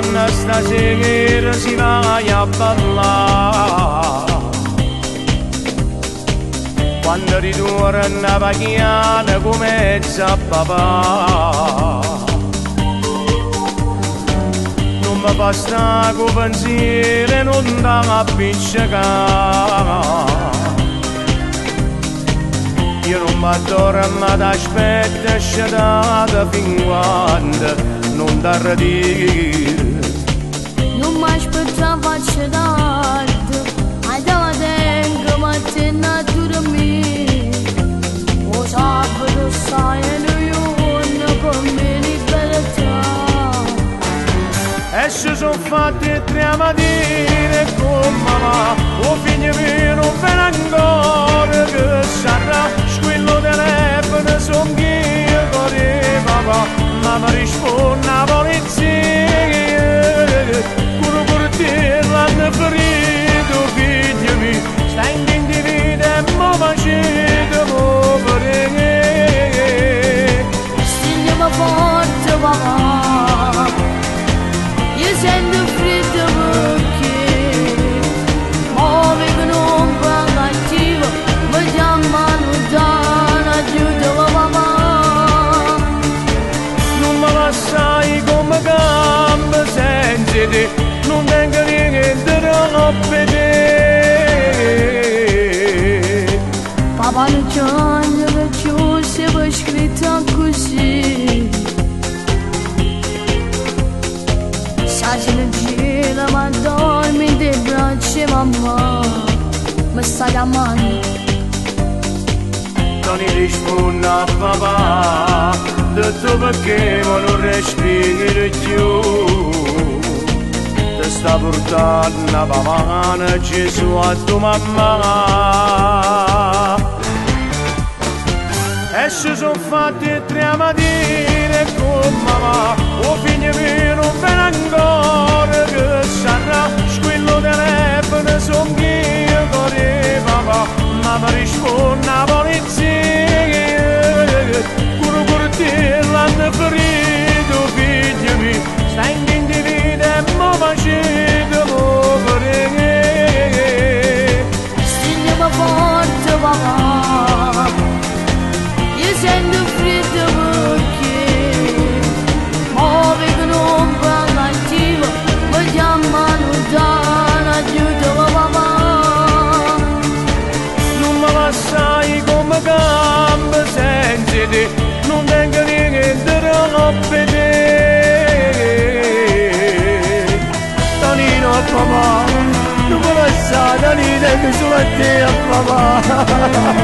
Anna stasera si va a ballare. Quando ritorna paghiana comincia a papà. Non mi basta con pensiero, non da appiccicare. Io non mi addoro, ma ti aspetto sciatata fin quando non t'arredire. Non mi aspettavo sciatata, andava dentro ma te natura mia. O sabato sai e noi con me libertà. E si sono fatti 3 mattine con mamma, o figlio mio non ve ne ancora che sarà, squillo telefono son io con il papà, ma mi risponde la polizia, pure te l'hanno ferito figlio mio, stai in individuo e mo facete muovere. Stigliamo forte papà, io sento freddo perché muove che non va cattivo, mi chiamano da aiuto papà. Non mi lasciai come gambe senza te, non tengo niente da vedere. Papà non c'è che ci sia scritto così. Sai non gira ma dormi dei bracci mamma, mi stai amando. Non mi rispondo a papà, detto perché non respiro più. Ti sta portando a papà, Gesù a tua mamma. E si sono fatti 3 mattine con mamma, o figlio mio non ve ne ancora che sarà, squillo telefono son io con il papà, ma mi risponde la polizia, pure te l'hanno ferito figlio mio, stai in individuo e mo facete muovere. Stigliamo forte papà, io sento freddo perché muove che non va cattivo, mi chiamano da aiuto papà. Non mi lasciai come gambe senza te, non tengo niente da vedere. Tonino papà, non mi lasciare, Tonino che solo a te papà.